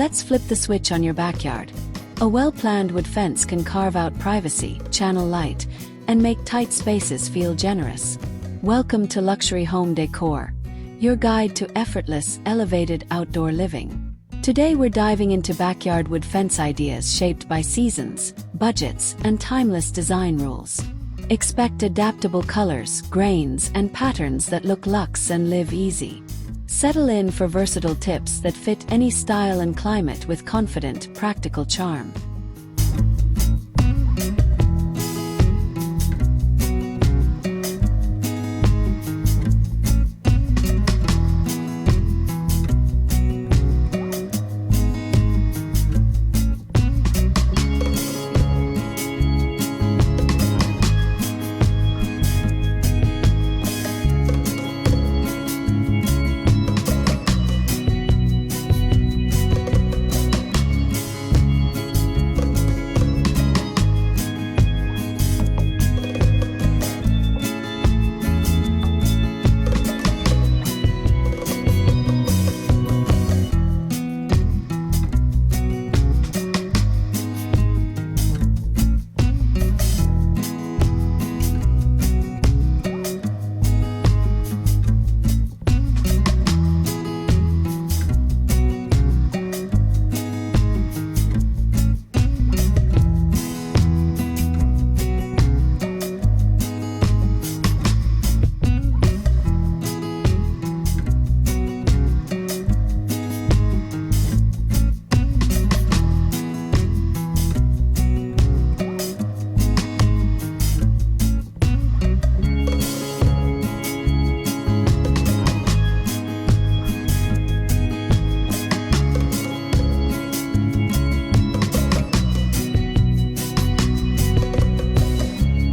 Let's flip the switch on your backyard. A well-planned wood fence can carve out privacy, channel light, and make tight spaces feel generous. Welcome to Luxury Home Decor, your guide to effortless, elevated outdoor living. Today we're diving into backyard wood fence ideas shaped by seasons, budgets, and timeless design rules. Expect adaptable colors, grains, and patterns that look luxe and live easy. Settle in for versatile tips that fit any style and climate with confident, practical charm.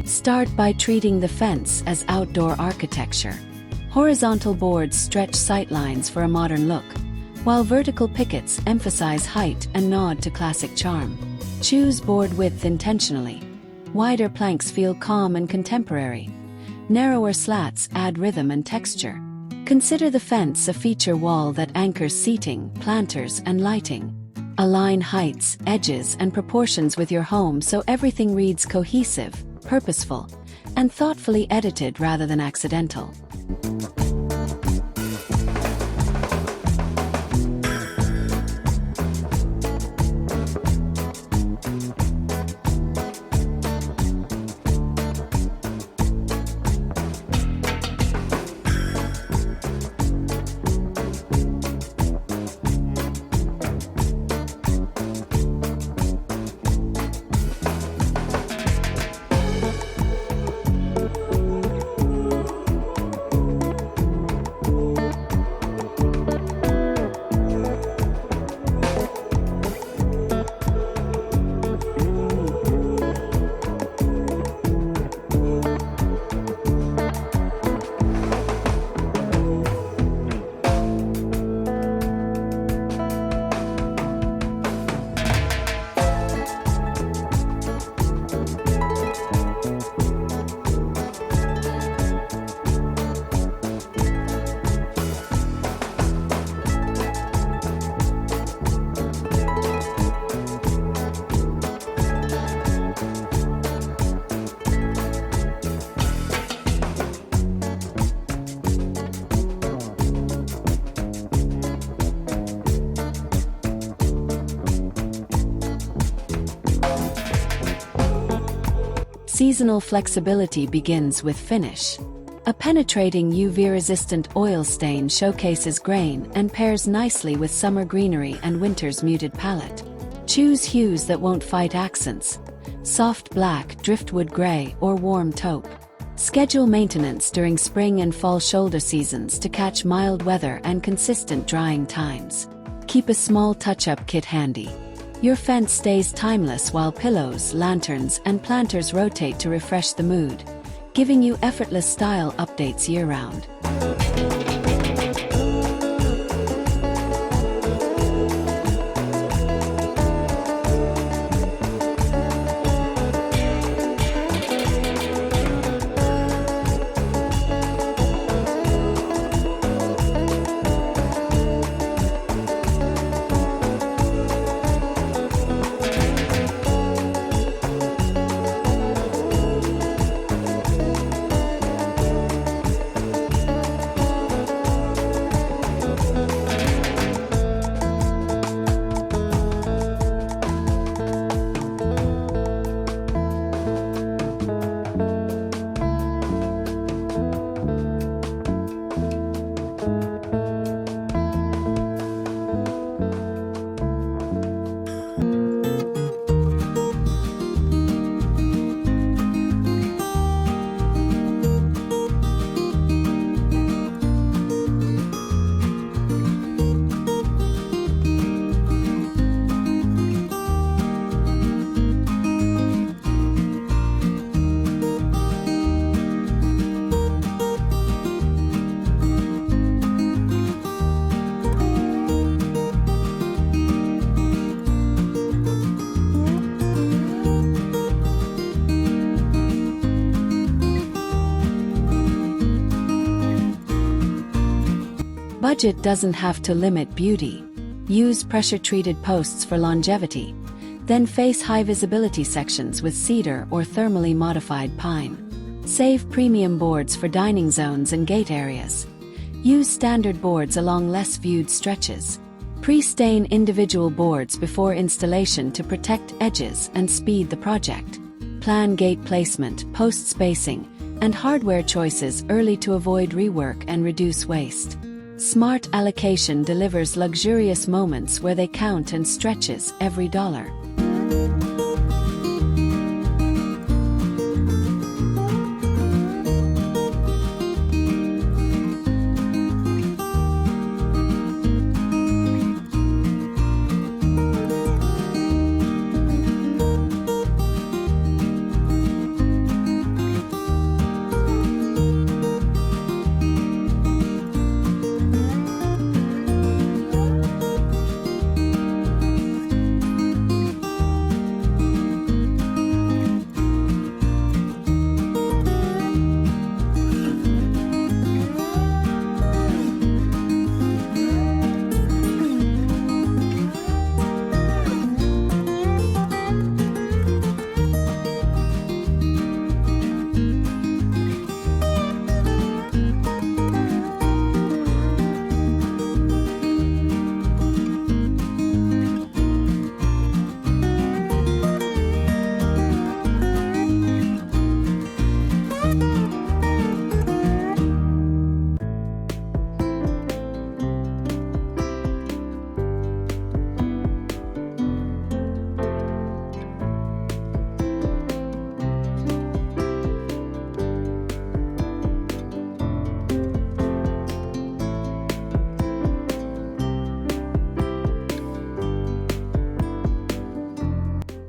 Start by treating the fence as outdoor architecture. Horizontal boards stretch sightlines for a modern look, while vertical pickets emphasize height and nod to classic charm. Choose board width intentionally. Wider planks feel calm and contemporary. Narrower slats add rhythm and texture. Consider the fence a feature wall that anchors seating, planters, and lighting. Align heights, edges, and proportions with your home so everything reads cohesive, purposeful, and thoughtfully edited rather than accidental. Seasonal flexibility begins with finish. A penetrating UV-resistant oil stain showcases grain and pairs nicely with summer greenery and winter's muted palette. Choose hues that won't fight accents: soft black, driftwood gray, or warm taupe. Schedule maintenance during spring and fall shoulder seasons to catch mild weather and consistent drying times. Keep a small touch-up kit handy. Your fence stays timeless while pillows, lanterns, and planters rotate to refresh the mood, giving you effortless style updates year-round. Budget doesn't have to limit beauty. Use pressure-treated posts for longevity, then face high-visibility sections with cedar or thermally modified pine. Save premium boards for dining zones and gate areas. Use standard boards along less viewed stretches. Pre-stain individual boards before installation to protect edges and speed the project. Plan gate placement, post spacing, and hardware choices early to avoid rework and reduce waste. Smart allocation delivers luxurious moments where they count and stretches every dollar.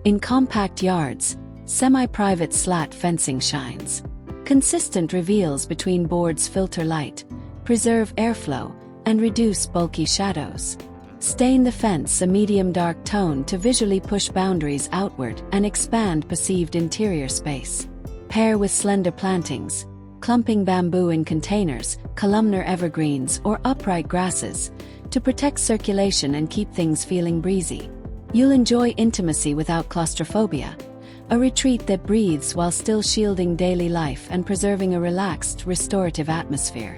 In compact yards, semi-private slat fencing shines. Consistent reveals between boards filter light, preserve airflow, and reduce bulky shadows. Stain the fence a medium dark tone to visually push boundaries outward and expand perceived interior space. Pair with slender plantings, clumping bamboo in containers, columnar evergreens, or upright grasses to protect circulation and keep things feeling breezy. You'll enjoy intimacy without claustrophobia, a retreat that breathes while still shielding daily life and preserving a relaxed, restorative atmosphere.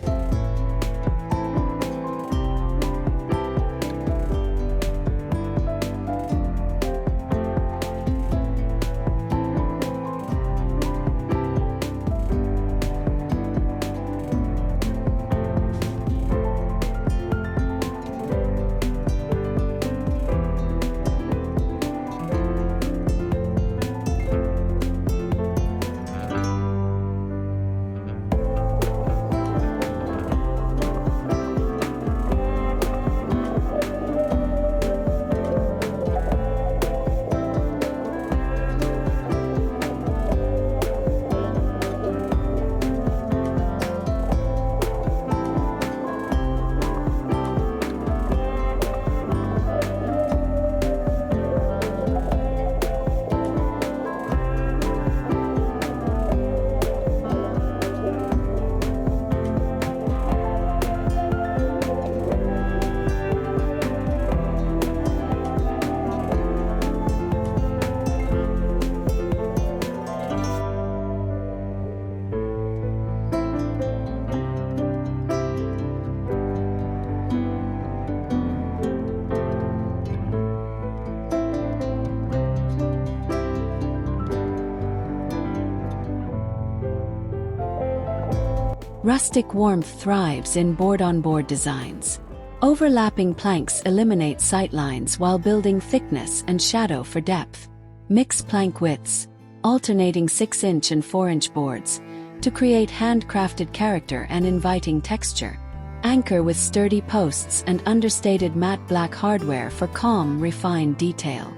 Rustic warmth thrives in board-on-board designs. Overlapping planks eliminate sightlines while building thickness and shadow for depth. Mix plank widths, alternating 6-inch and 4-inch boards, to create handcrafted character and inviting texture. Anchor with sturdy posts and understated matte black hardware for calm, refined detail.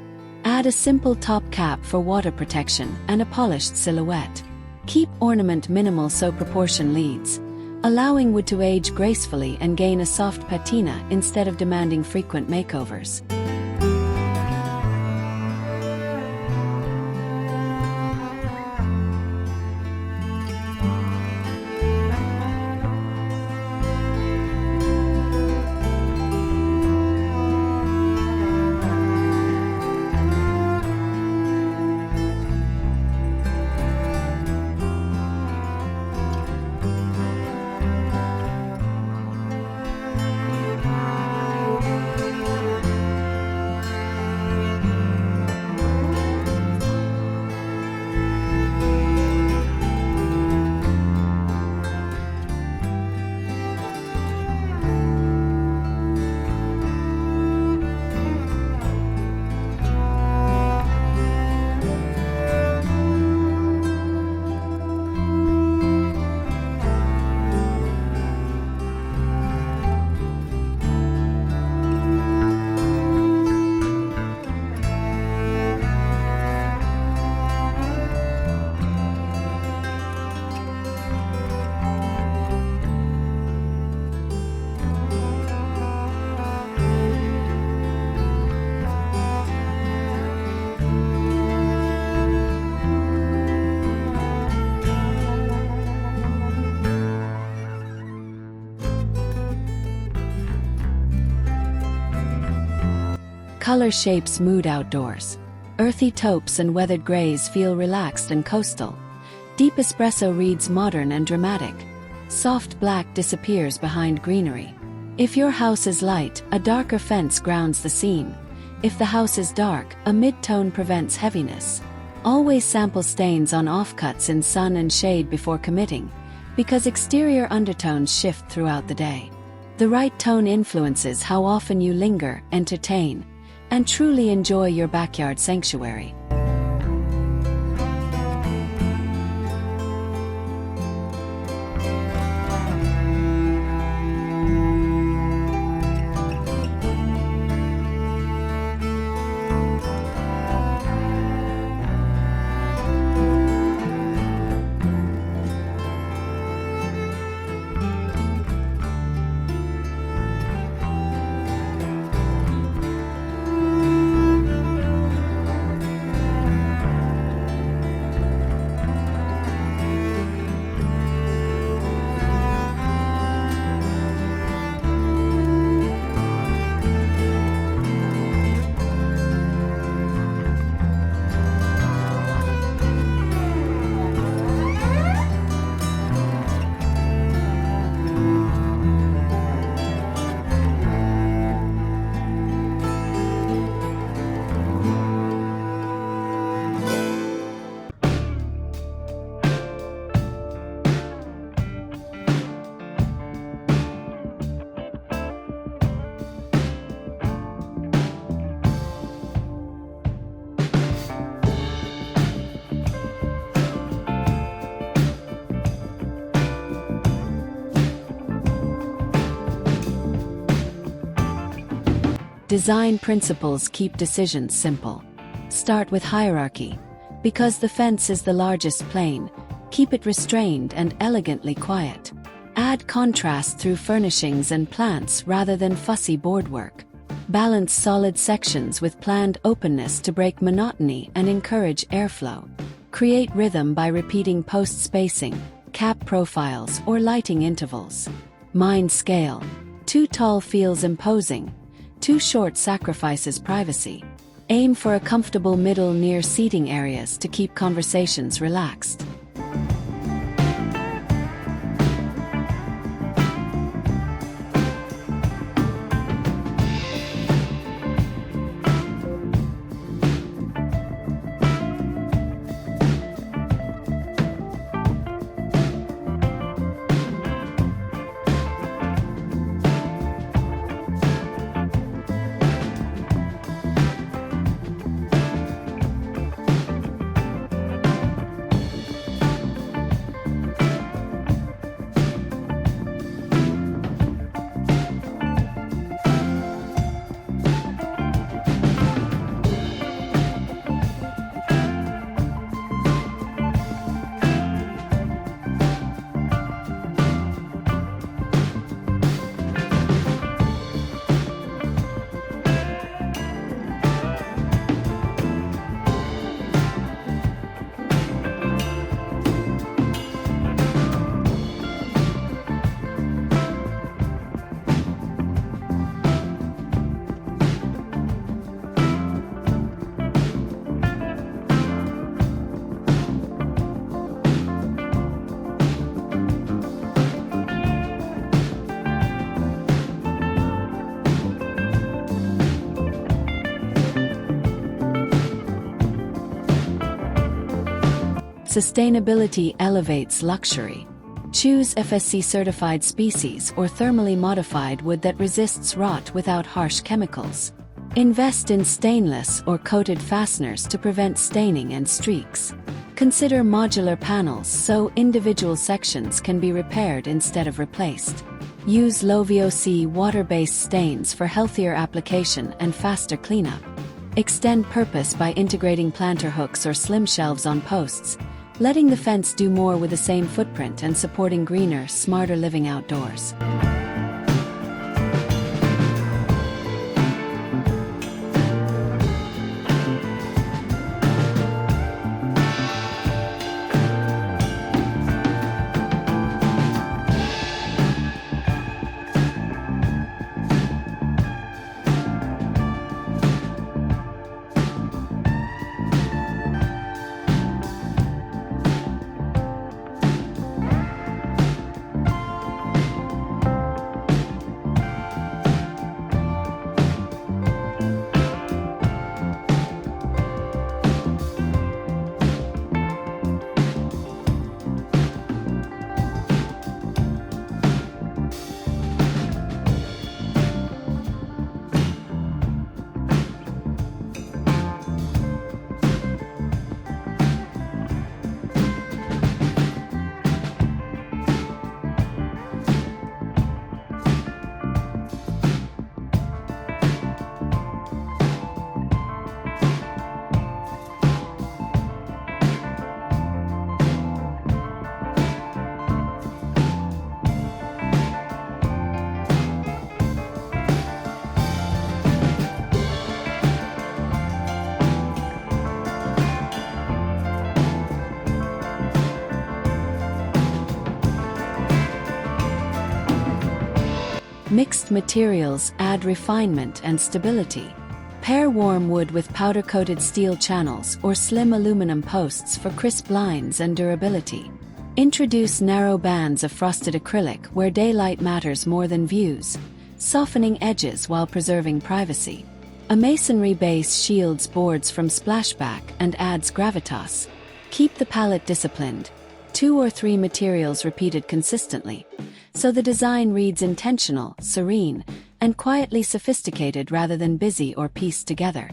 Add a simple top cap for water protection and a polished silhouette. Keep ornament minimal so proportion leads, allowing wood to age gracefully and gain a soft patina instead of demanding frequent makeovers. Color shapes mood outdoors. Earthy taupes and weathered grays feel relaxed and coastal. Deep espresso reads modern and dramatic. Soft black disappears behind greenery. If your house is light, a darker fence grounds the scene. If the house is dark, a mid-tone prevents heaviness. Always sample stains on offcuts in sun and shade before committing, because exterior undertones shift throughout the day. The right tone influences how often you linger, entertain, and truly enjoy your backyard sanctuary. Design principles keep decisions simple. Start with hierarchy. Because the fence is the largest plane, keep it restrained and elegantly quiet. Add contrast through furnishings and plants rather than fussy boardwork. Balance solid sections with planned openness to break monotony and encourage airflow. Create rhythm by repeating post spacing, cap profiles, or lighting intervals. Mind scale. Too tall feels imposing. Too short sacrifices privacy. Aim for a comfortable middle near seating areas to keep conversations relaxed. Sustainability elevates luxury. Choose FSC-certified species or thermally modified wood that resists rot without harsh chemicals. Invest in stainless or coated fasteners to prevent staining and streaks. Consider modular panels so individual sections can be repaired instead of replaced. Use low VOC water-based stains for healthier application and faster cleanup. Extend purpose by integrating planter hooks or slim shelves on posts, letting the fence do more with the same footprint and supporting greener, smarter living outdoors. Mixed materials add refinement and stability. Pair warm wood with powder-coated steel channels or slim aluminum posts for crisp lines and durability. Introduce narrow bands of frosted acrylic where daylight matters more than views, softening edges while preserving privacy. A masonry base shields boards from splashback and adds gravitas. Keep the palette disciplined, 2 or 3 materials repeated consistently, so the design reads intentional, serene, and quietly sophisticated rather than busy or pieced together.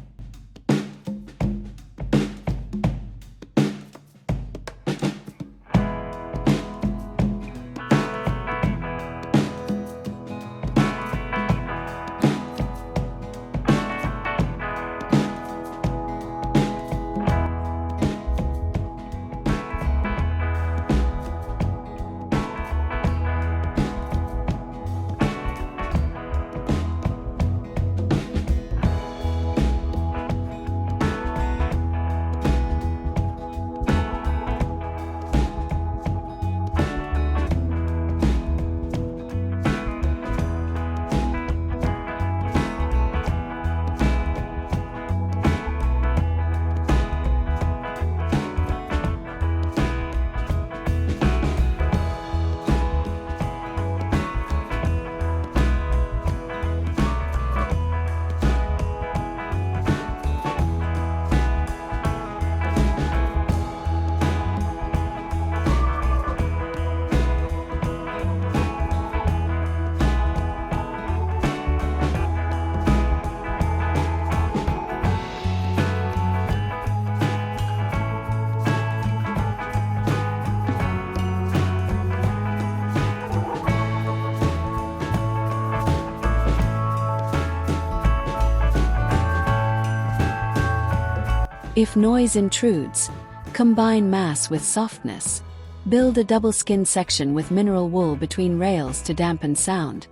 If noise intrudes, combine mass with softness. Build a double-skin section with mineral wool between rails to dampen sound,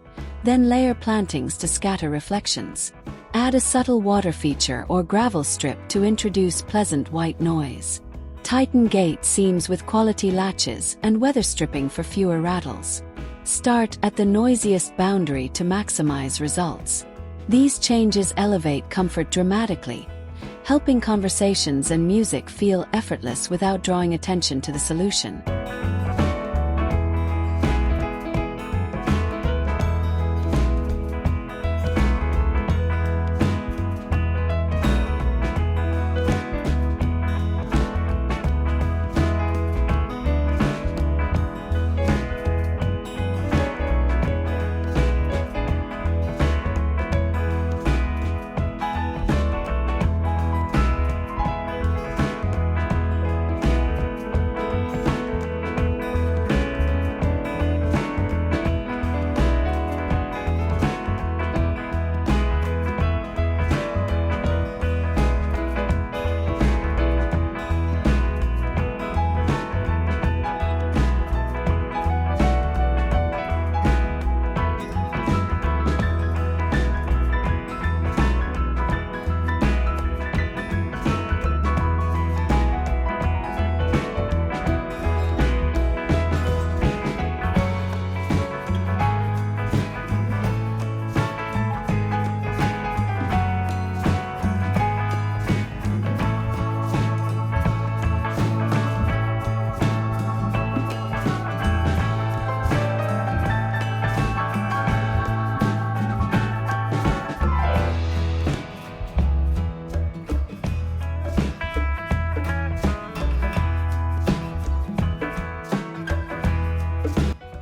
then layer plantings to scatter reflections. Add a subtle water feature or gravel strip to introduce pleasant white noise. Tighten gate seams with quality latches and weather stripping for fewer rattles. Start at the noisiest boundary to maximize results. These changes elevate comfort dramatically, helping conversations and music feel effortless without drawing attention to the solution.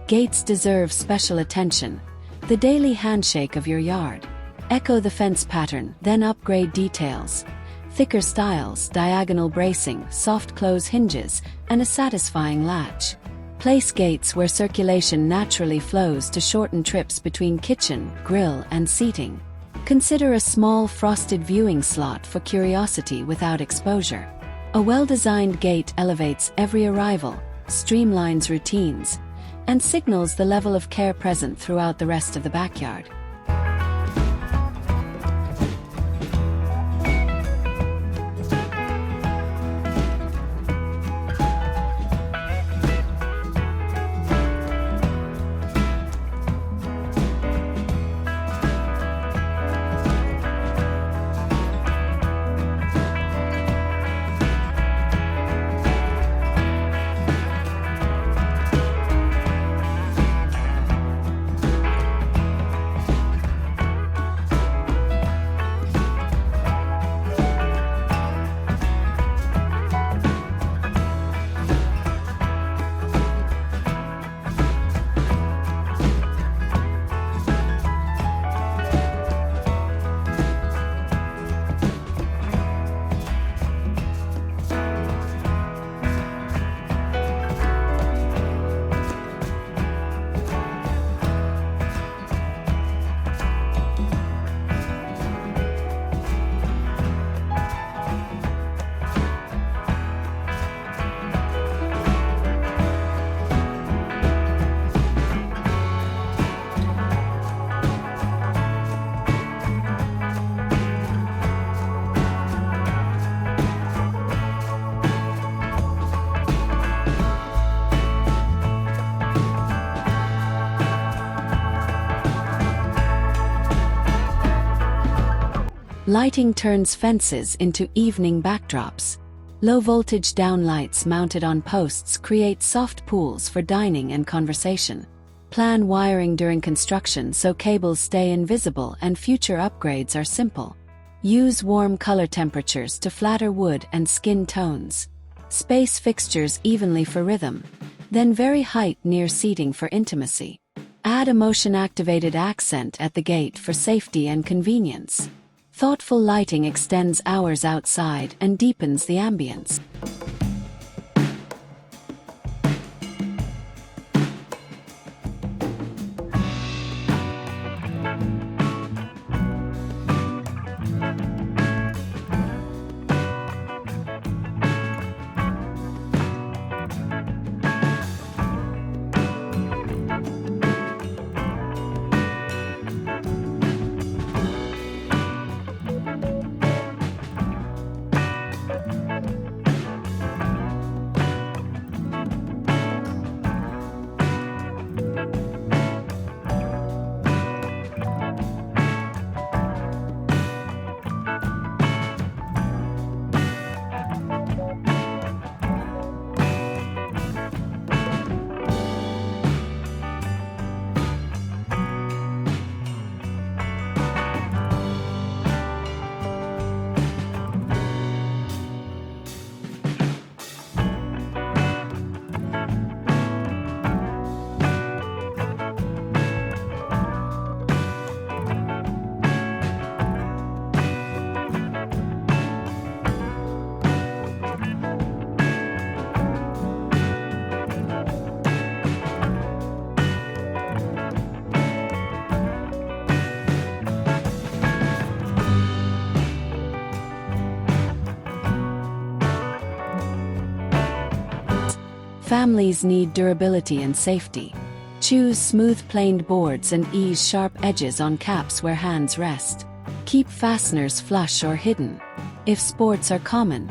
Gates deserve special attention, the daily handshake of your yard. Echo the fence pattern, then upgrade details. Thicker styles, diagonal bracing, soft close hinges, and a satisfying latch. Place gates where circulation naturally flows to shorten trips between kitchen, grill, and seating. Consider a small frosted viewing slot for curiosity without exposure. A well-designed gate elevates every arrival, streamlines routines, and signals the level of care present throughout the rest of the backyard. Lighting turns fences into evening backdrops. Low-voltage downlights mounted on posts create soft pools for dining and conversation. Plan wiring during construction so cables stay invisible and future upgrades are simple. Use warm color temperatures to flatter wood and skin tones. Space fixtures evenly for rhythm. Then vary height near seating for intimacy. Add a motion-activated accent at the gate for safety and convenience. Thoughtful lighting extends hours outside and deepens the ambience. Families need durability and safety. Choose smooth planed boards and ease sharp edges on caps where hands rest. Keep fasteners flush or hidden. If sports are common,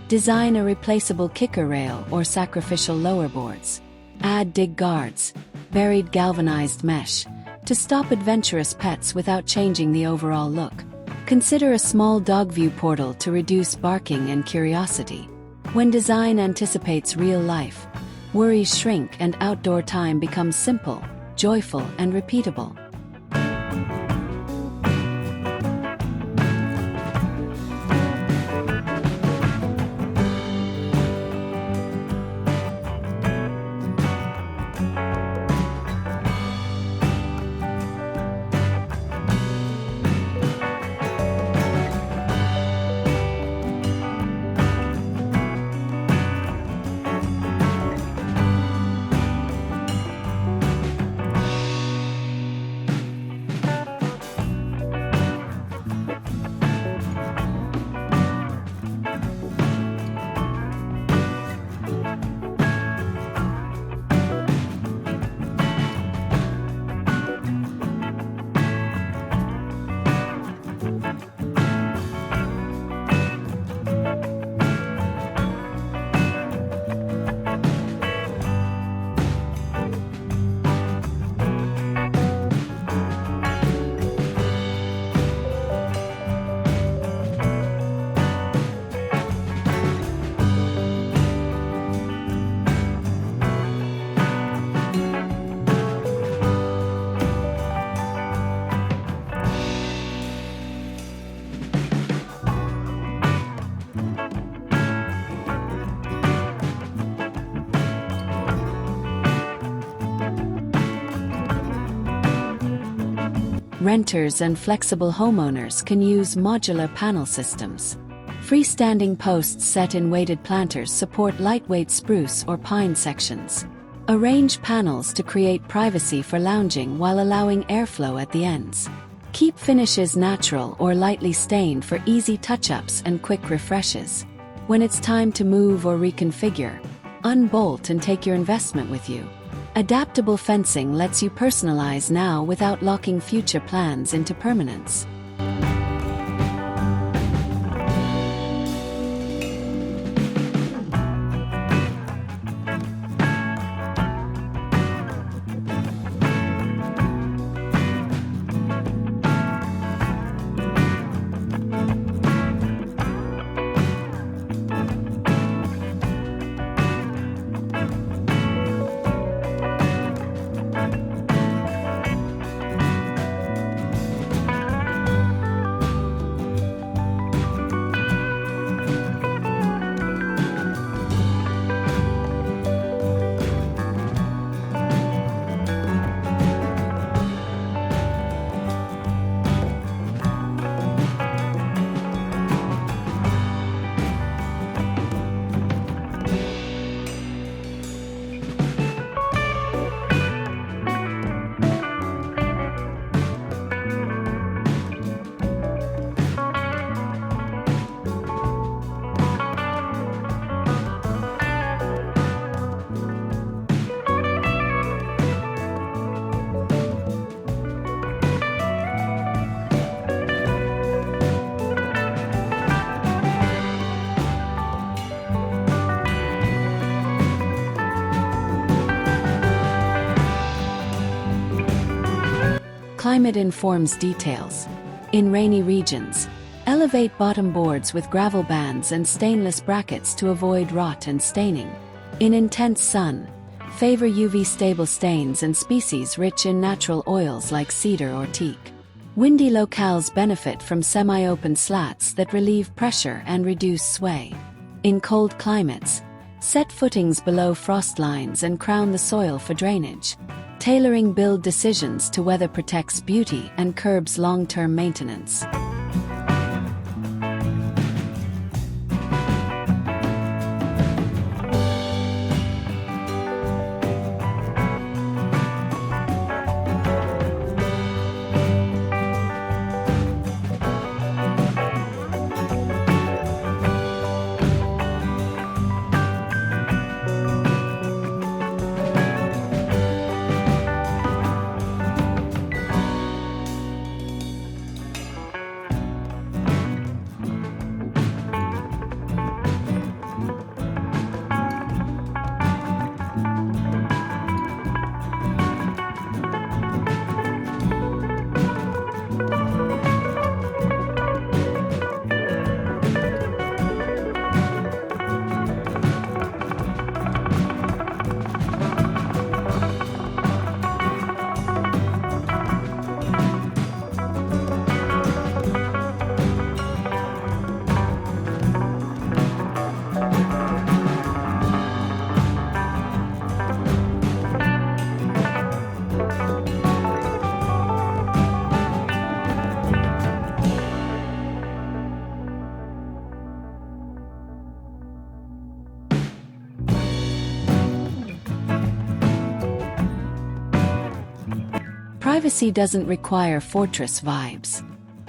design a replaceable kicker rail or sacrificial lower boards. Add dig guards, buried galvanized mesh, to stop adventurous pets without changing the overall look. Consider a small dog view portal to reduce barking and curiosity. When design anticipates real life, worries shrink and outdoor time becomes simple, joyful, and repeatable. Renters and flexible homeowners can use modular panel systems. Freestanding posts set in weighted planters support lightweight spruce or pine sections. Arrange panels to create privacy for lounging while allowing airflow at the ends. Keep finishes natural or lightly stained for easy touch-ups and quick refreshes. When it's time to move or reconfigure, unbolt and take your investment with you. Adaptable fencing lets you personalize now without locking future plans into permanence. Climate informs details. In rainy regions, elevate bottom boards with gravel bands and stainless brackets to avoid rot and staining. In intense sun, favor UV-stable stains and species rich in natural oils like cedar or teak. Windy locales benefit from semi-open slats that relieve pressure and reduce sway. In cold climates, set footings below frost lines and crown the soil for drainage. Tailoring build decisions to weather protects beauty and curbs long-term maintenance. Privacy doesn't require fortress vibes.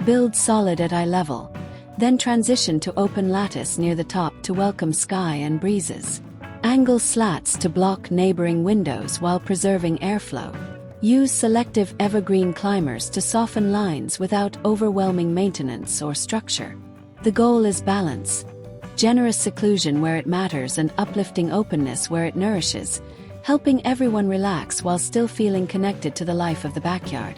Build solid at eye level, then transition to open lattice near the top to welcome sky and breezes. Angle slats to block neighboring windows while preserving airflow. Use selective evergreen climbers to soften lines without overwhelming maintenance or structure. The goal is balance. Generous seclusion where it matters and uplifting openness where it nourishes, helping everyone relax while still feeling connected to the life of the backyard.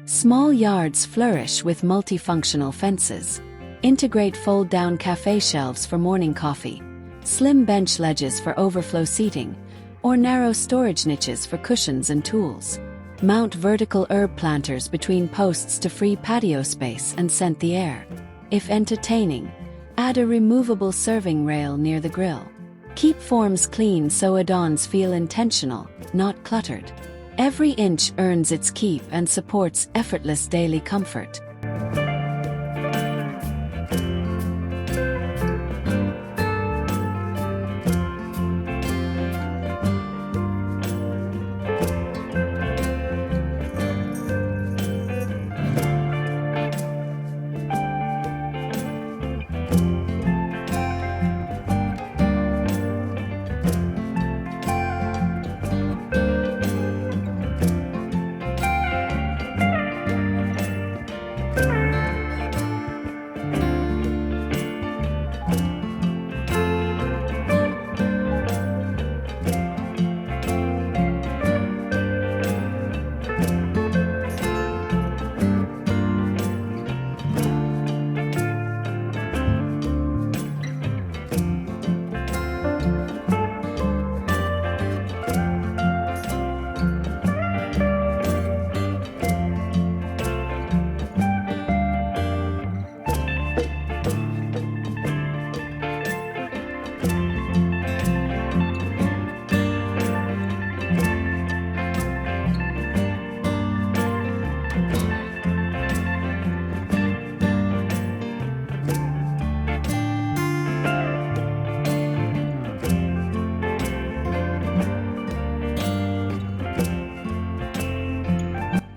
Small yards flourish with multifunctional fences. Integrate fold-down cafe shelves for morning coffee, slim bench ledges for overflow seating, or narrow storage niches for cushions and tools. Mount vertical herb planters between posts to free patio space and scent the air. If entertaining, add a removable serving rail near the grill. Keep forms clean so add-ons feel intentional, not cluttered. Every inch earns its keep and supports effortless daily comfort.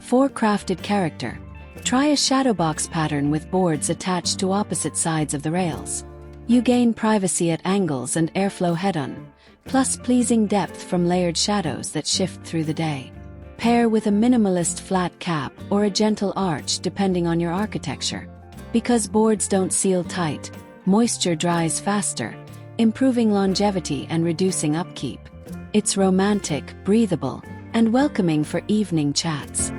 4. Crafted character. Try a shadowbox pattern with boards attached to opposite sides of the rails. You gain privacy at angles and airflow head-on, plus pleasing depth from layered shadows that shift through the day. Pair with a minimalist flat cap or a gentle arch depending on your architecture. Because boards don't seal tight, moisture dries faster, improving longevity and reducing upkeep. It's romantic, breathable, and welcoming for evening chats.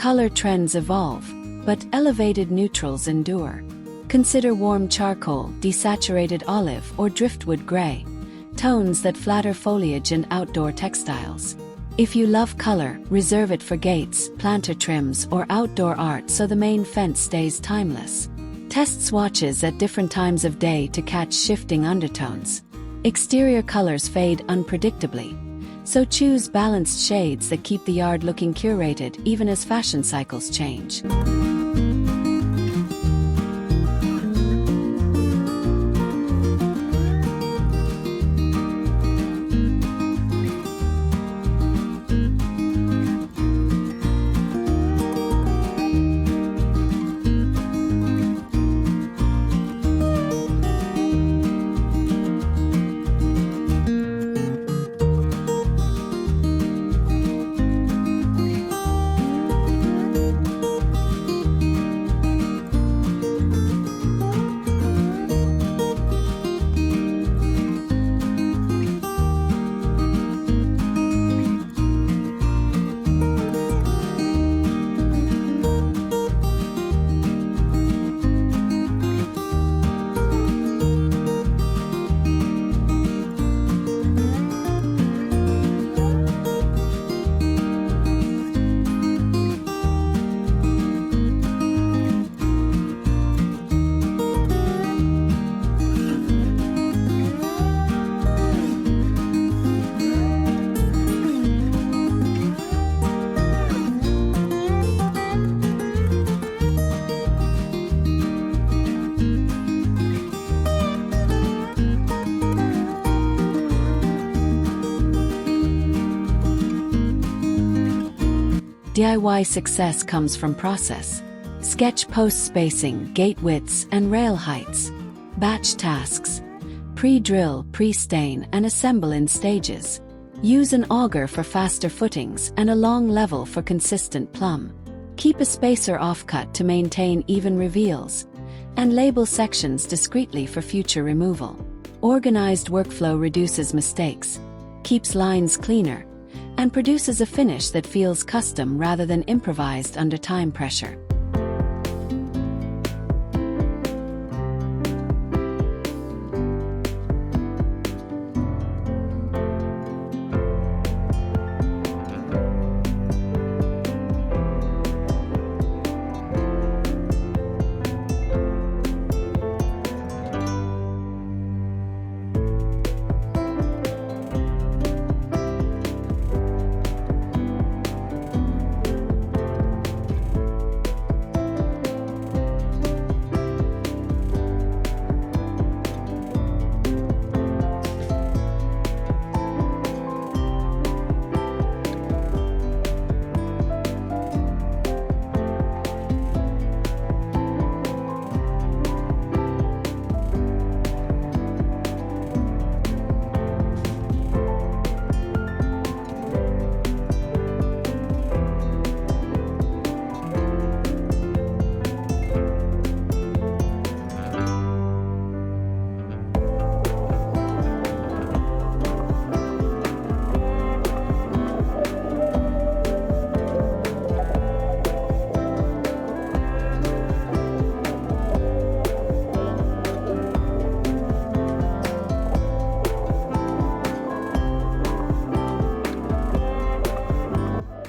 Color trends evolve, but elevated neutrals endure. Consider warm charcoal, desaturated olive, or driftwood gray, tones that flatter foliage and outdoor textiles. If you love color, reserve it for gates, planter trims, or outdoor art so the main fence stays timeless. Test swatches at different times of day to catch shifting undertones. Exterior colors fade unpredictably, so choose balanced shades that keep the yard looking curated even as fashion cycles change. DIY success comes from process. Sketch post spacing, gate widths, and rail heights. Batch tasks. Pre-drill, pre-stain, and assemble in stages. Use an auger for faster footings and a long level for consistent plumb. Keep a spacer offcut to maintain even reveals. And label sections discreetly for future removal. Organized workflow reduces mistakes, keeps lines cleaner, and produces a finish that feels custom rather than improvised under time pressure.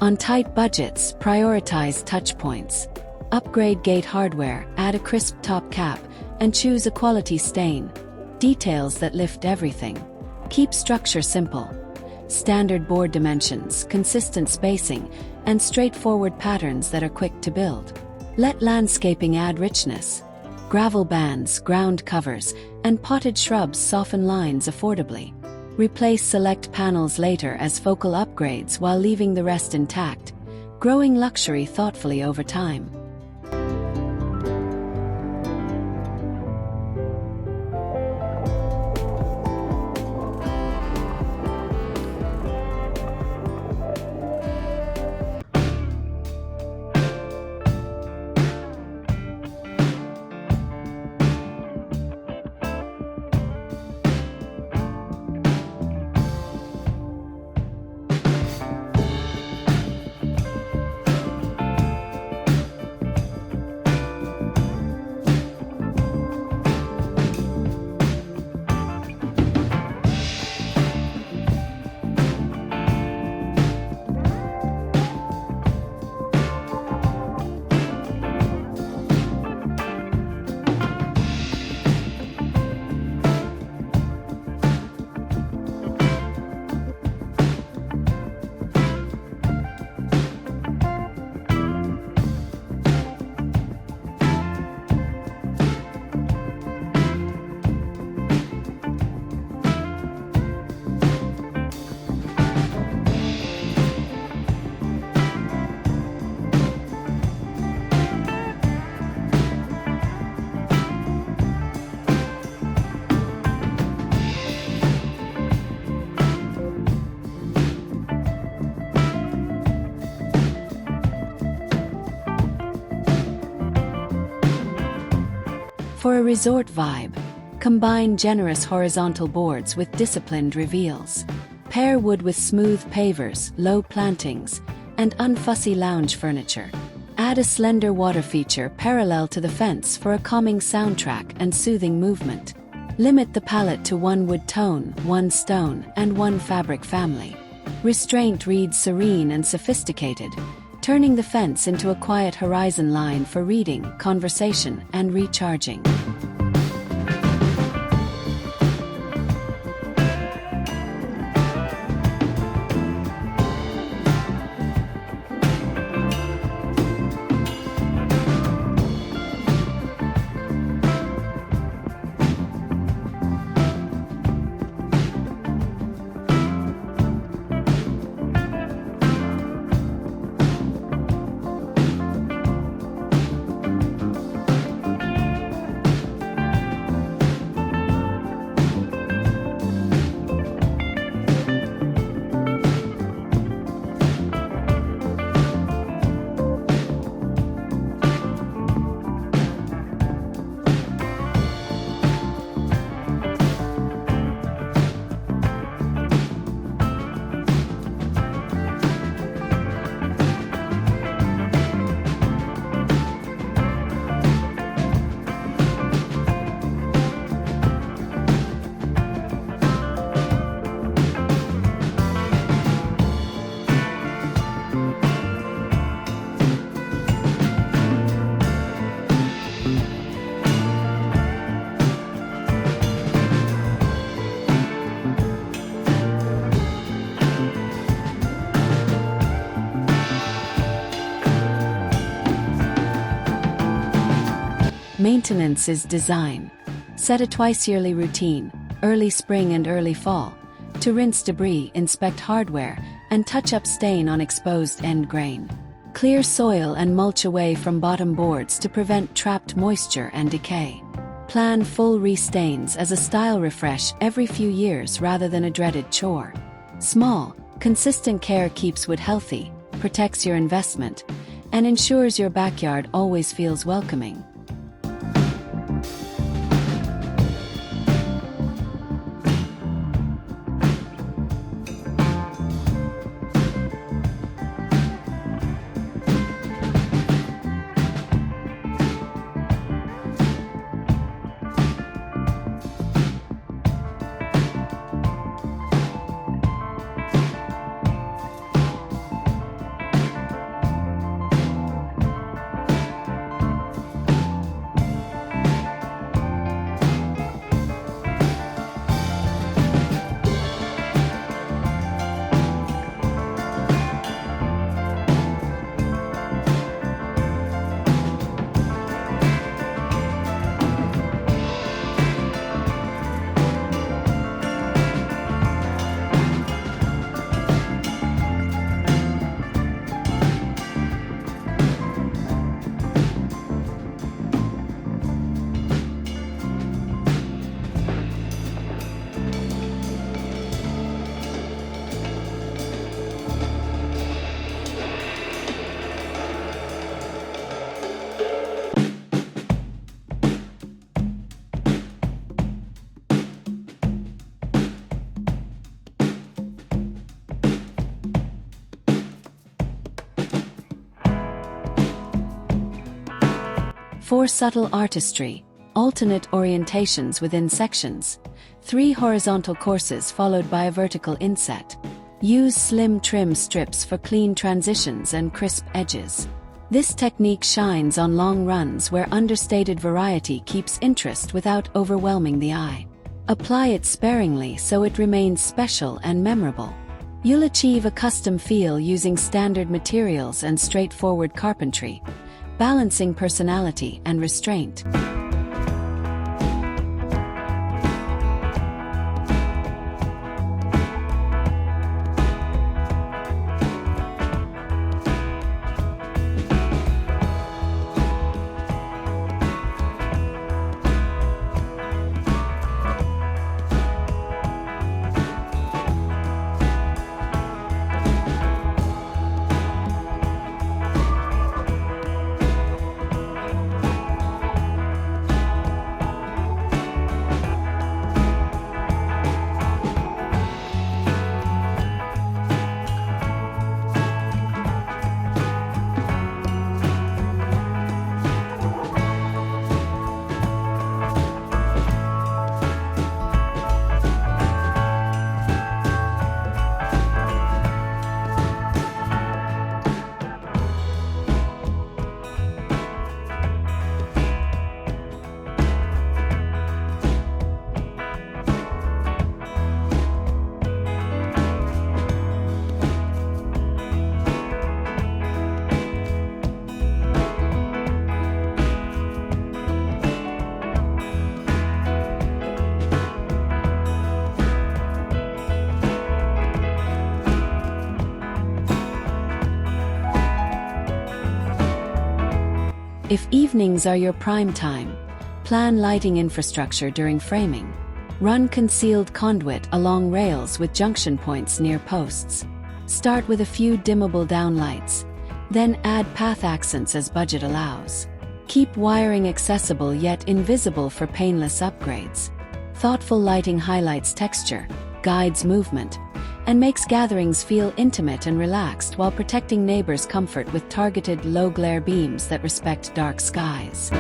On tight budgets, prioritize touch points. Upgrade gate hardware, add a crisp top cap, and choose a quality stain. Details that lift everything. Keep structure simple. Standard board dimensions, consistent spacing, and straightforward patterns that are quick to build. Let landscaping add richness. Gravel bands, ground covers, and potted shrubs soften lines affordably. Replace select panels later as focal upgrades while leaving the rest intact, growing luxury thoughtfully over time. For a resort vibe, combine generous horizontal boards with disciplined reveals. Pair wood with smooth pavers, low plantings, and unfussy lounge furniture. Add a slender water feature parallel to the fence for a calming soundtrack and soothing movement. Limit the palette to one wood tone, one stone, and one fabric family. Restraint reads serene and sophisticated, turning the fence into a quiet horizon line for reading, conversation, and recharging. Maintenance is design. Set a twice-yearly routine, early spring and early fall, to rinse debris, inspect hardware, and touch up stain on exposed end grain. Clear soil and mulch away from bottom boards to prevent trapped moisture and decay. Plan full restains as a style refresh every few years rather than a dreaded chore. Small, consistent care keeps wood healthy, protects your investment, and ensures your backyard always feels welcoming. 4 subtle artistry, alternate orientations within sections, 3 horizontal courses followed by a vertical inset. Use slim trim strips for clean transitions and crisp edges. This technique shines on long runs where understated variety keeps interest without overwhelming the eye. Apply it sparingly so it remains special and memorable. You'll achieve a custom feel using standard materials and straightforward carpentry, balancing personality and restraint. If evenings are your prime time, plan lighting infrastructure during framing. Run concealed conduit along rails with junction points near posts. Start with a few dimmable downlights, then add path accents as budget allows. Keep wiring accessible yet invisible for painless upgrades. Thoughtful lighting highlights texture, guides movement, and makes gatherings feel intimate and relaxed while protecting neighbors' comfort with targeted low-glare beams that respect dark skies.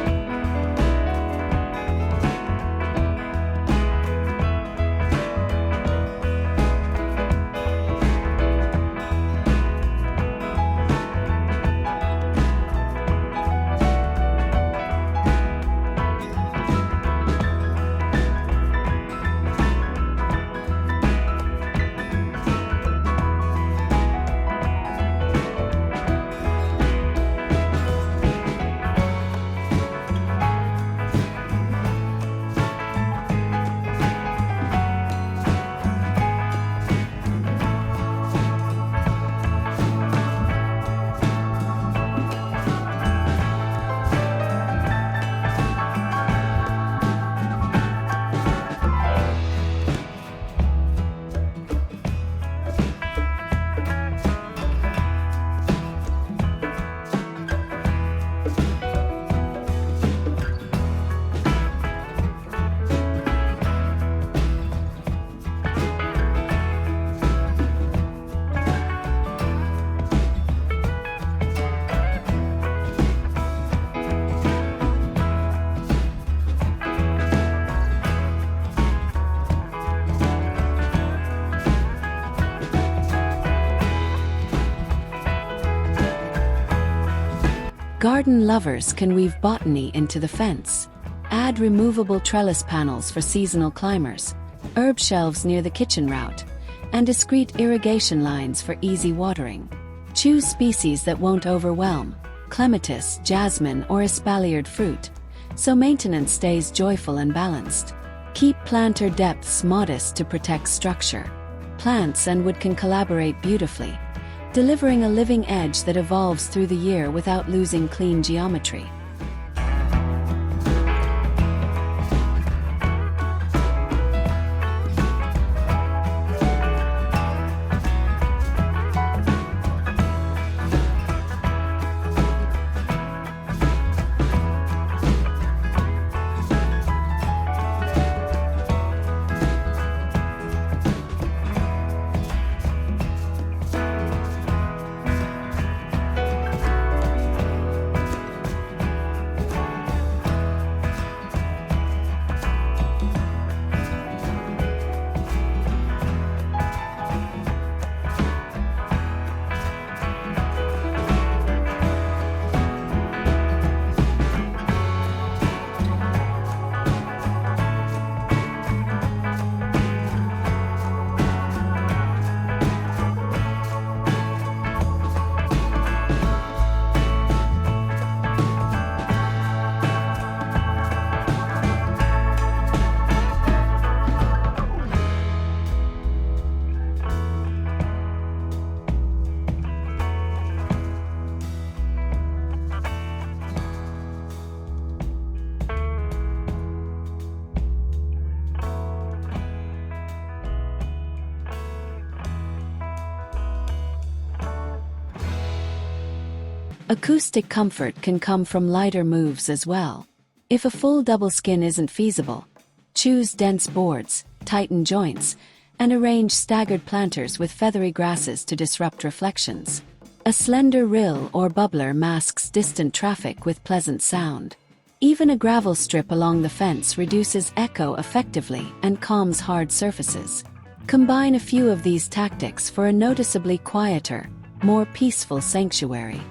Garden lovers can weave botany into the fence. Add removable trellis panels for seasonal climbers, herb shelves near the kitchen route, and discreet irrigation lines for easy watering. Choose species that won't overwhelm, clematis, jasmine, or espaliered fruit, so maintenance stays joyful and balanced. Keep planter depths modest to protect structure. Plants and wood can collaborate beautifully, delivering a living edge that evolves through the year without losing clean geometry. Acoustic comfort can come from lighter moves as well. If a full double skin isn't feasible, choose dense boards, tighten joints, and arrange staggered planters with feathery grasses to disrupt reflections. A slender rill or bubbler masks distant traffic with pleasant sound. Even a gravel strip along the fence reduces echo effectively and calms hard surfaces. Combine a few of these tactics for a noticeably quieter, more peaceful sanctuary.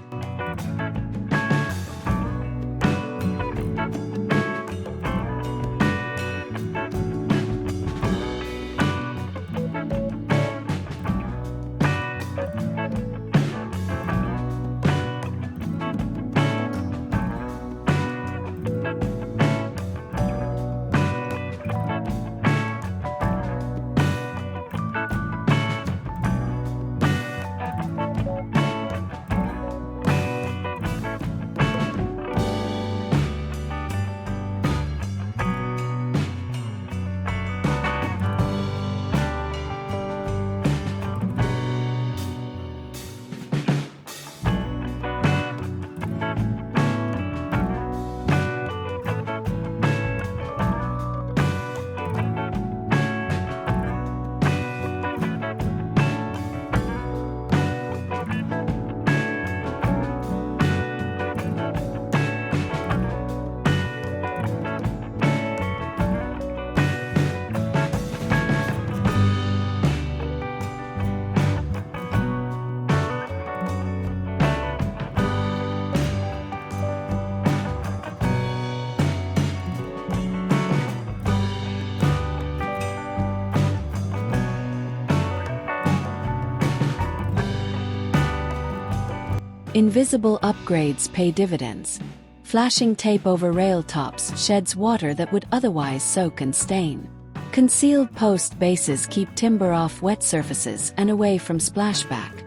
Invisible upgrades pay dividends. Flashing tape over rail tops sheds water that would otherwise soak and stain. Concealed post bases keep timber off wet surfaces and away from splashback.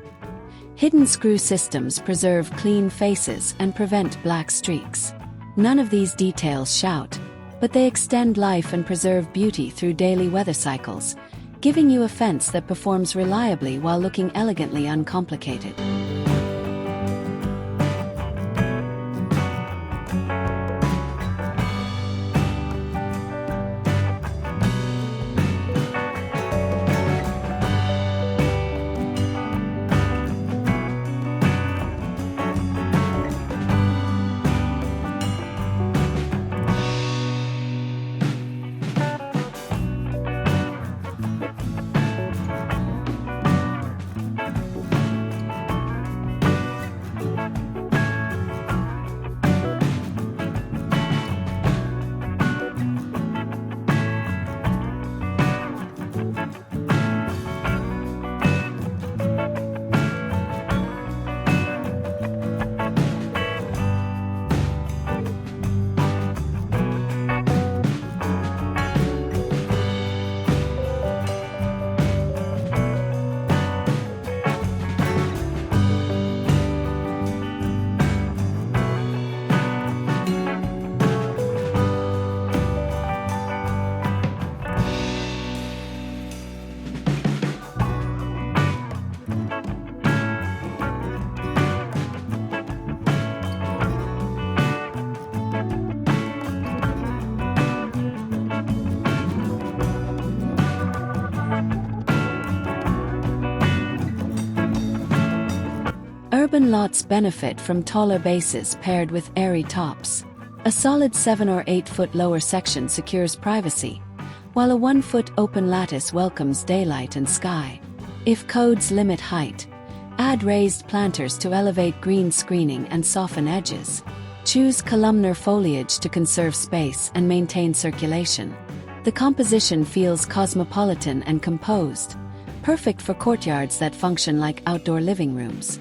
Hidden screw systems preserve clean faces and prevent black streaks. None of these details shout, but they extend life and preserve beauty through daily weather cycles, giving you a fence that performs reliably while looking elegantly uncomplicated. Urban lots benefit from taller bases paired with airy tops. A solid 7 or 8 foot lower section secures privacy, while a 1 foot open lattice welcomes daylight and sky. If codes limit height, add raised planters to elevate green screening and soften edges. Choose columnar foliage to conserve space and maintain circulation. The composition feels cosmopolitan and composed, perfect for courtyards that function like outdoor living rooms.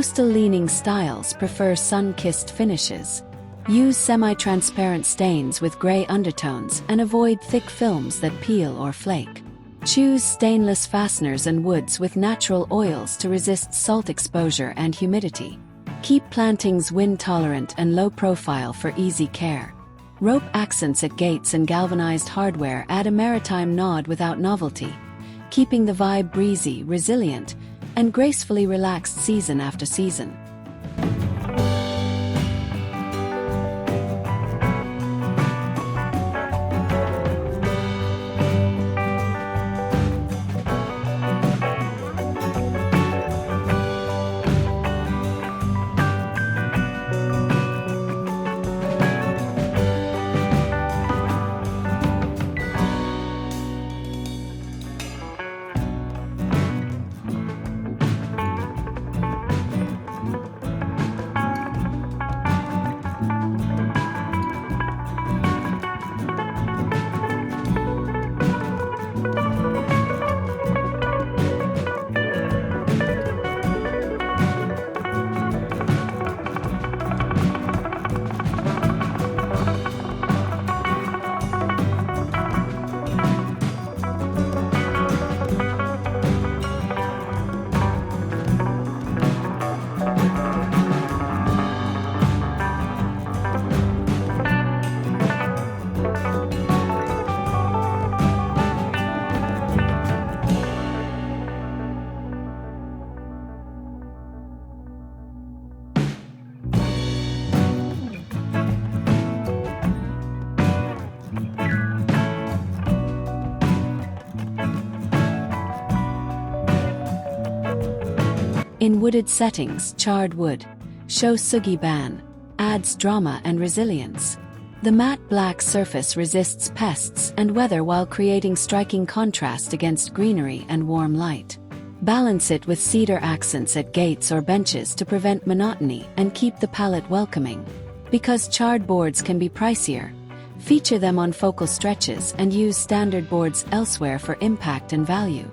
Coastal-leaning styles prefer sun-kissed finishes. Use semi-transparent stains with gray undertones and avoid thick films that peel or flake. Choose stainless fasteners and woods with natural oils to resist salt exposure and humidity. Keep plantings wind-tolerant and low-profile for easy care. Rope accents at gates and galvanized hardware add a maritime nod without novelty, keeping the vibe breezy, resilient, and gracefully relaxed season after season. In wooded settings, charred wood, show sugi ban, adds drama and resilience. The matte black surface resists pests and weather while creating striking contrast against greenery and warm light. Balance it with cedar accents at gates or benches to prevent monotony and keep the palette welcoming. Because charred boards can be pricier, feature them on focal stretches and use standard boards elsewhere for impact and value.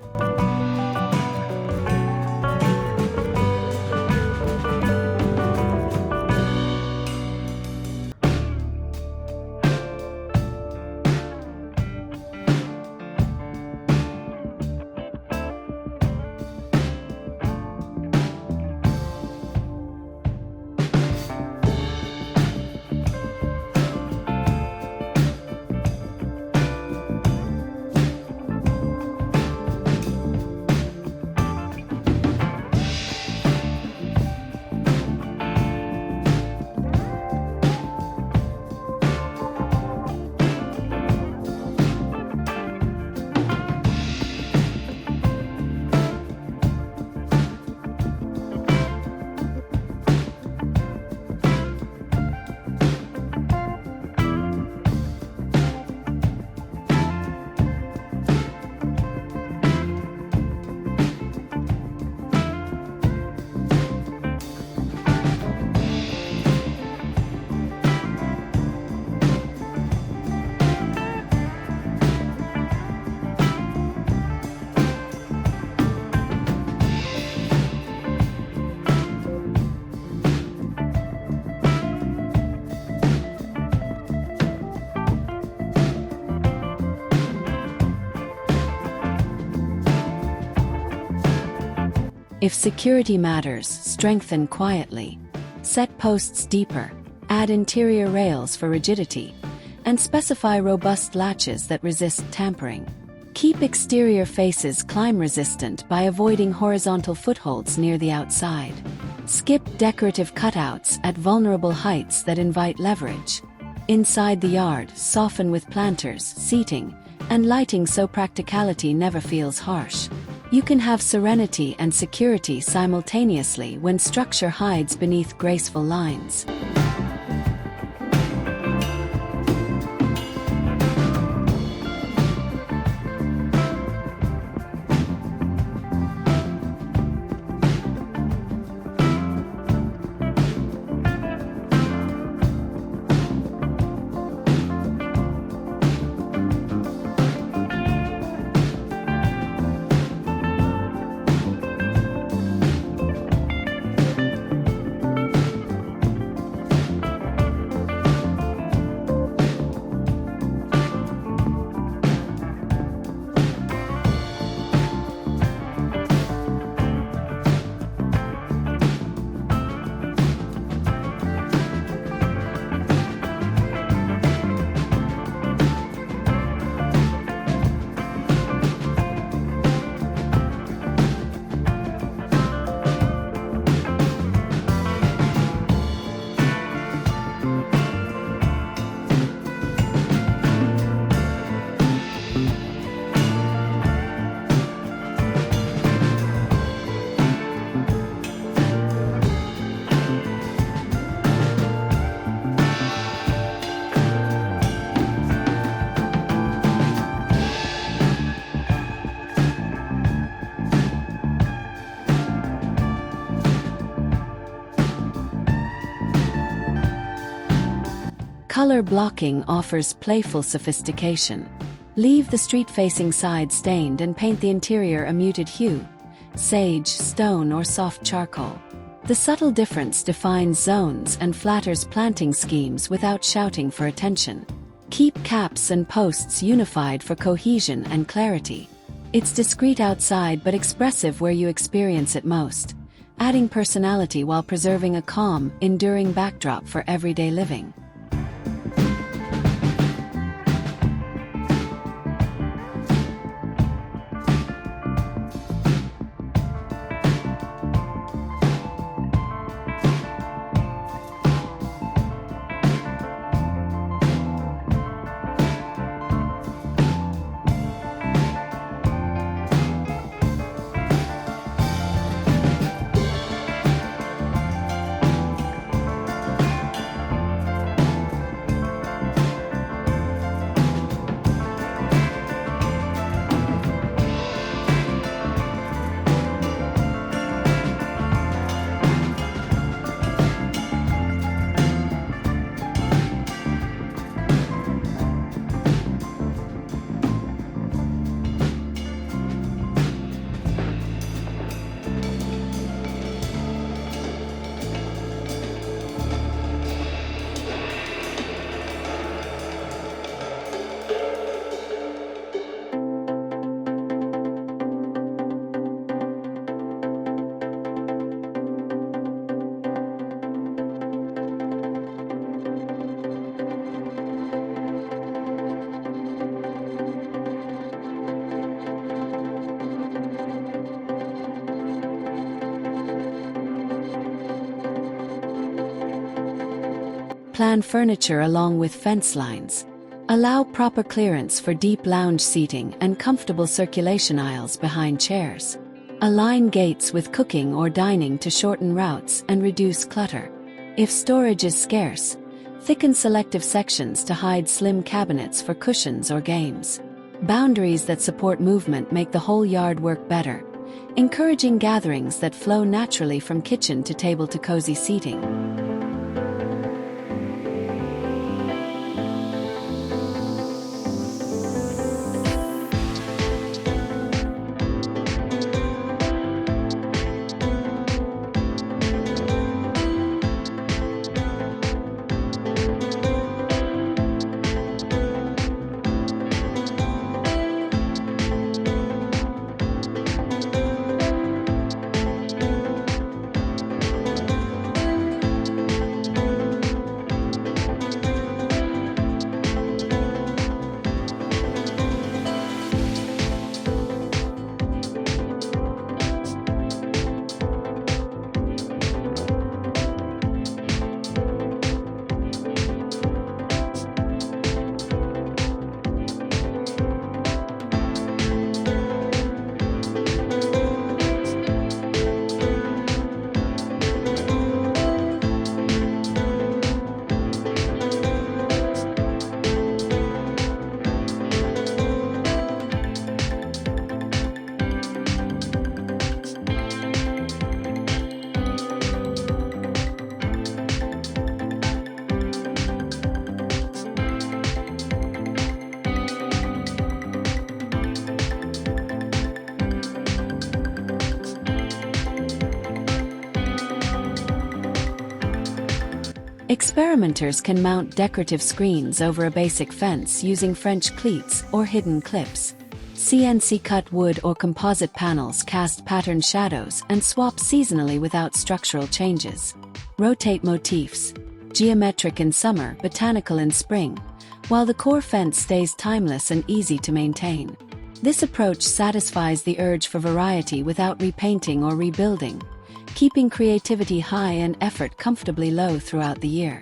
If security matters, strengthen quietly. Set posts deeper, add interior rails for rigidity, and specify robust latches that resist tampering. Keep exterior faces climb-resistant by avoiding horizontal footholds near the outside. Skip decorative cutouts at vulnerable heights that invite leverage. Inside the yard, soften with planters, seating, and lighting so practicality never feels harsh. You can have serenity and security simultaneously when structure hides beneath graceful lines. Color blocking offers playful sophistication. Leave the street-facing side stained and paint the interior a muted hue, sage, stone, or soft charcoal. The subtle difference defines zones and flatters planting schemes without shouting for attention. Keep caps and posts unified for cohesion and clarity. It's discreet outside but expressive where you experience it most, adding personality while preserving a calm, enduring backdrop for everyday living. Plan furniture along with fence lines. Allow proper clearance for deep lounge seating and comfortable circulation aisles behind chairs. Align gates with cooking or dining to shorten routes and reduce clutter. If storage is scarce, thicken selective sections to hide slim cabinets for cushions or games. Boundaries that support movement make the whole yard work better, encouraging gatherings that flow naturally from kitchen to table to cozy seating. Experimenters can mount decorative screens over a basic fence using French cleats or hidden clips. CNC-cut wood or composite panels cast patterned shadows and swap seasonally without structural changes. Rotate motifs, geometric in summer, botanical in spring, while the core fence stays timeless and easy to maintain. This approach satisfies the urge for variety without repainting or rebuilding, keeping creativity high and effort comfortably low throughout the year.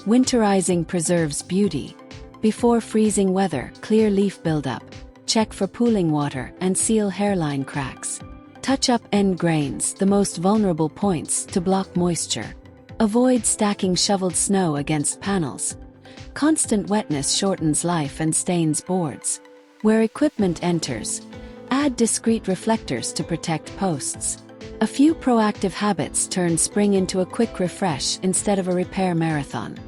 Winterizing preserves beauty. Before freezing weather, clear leaf buildup. Check for pooling water and seal hairline cracks. Touch up end grains, the most vulnerable points, to block moisture. Avoid stacking shoveled snow against panels. Constant wetness shortens life and stains boards. Where equipment enters, add discrete reflectors to protect posts. A few proactive habits turn spring into a quick refresh instead of a repair marathon.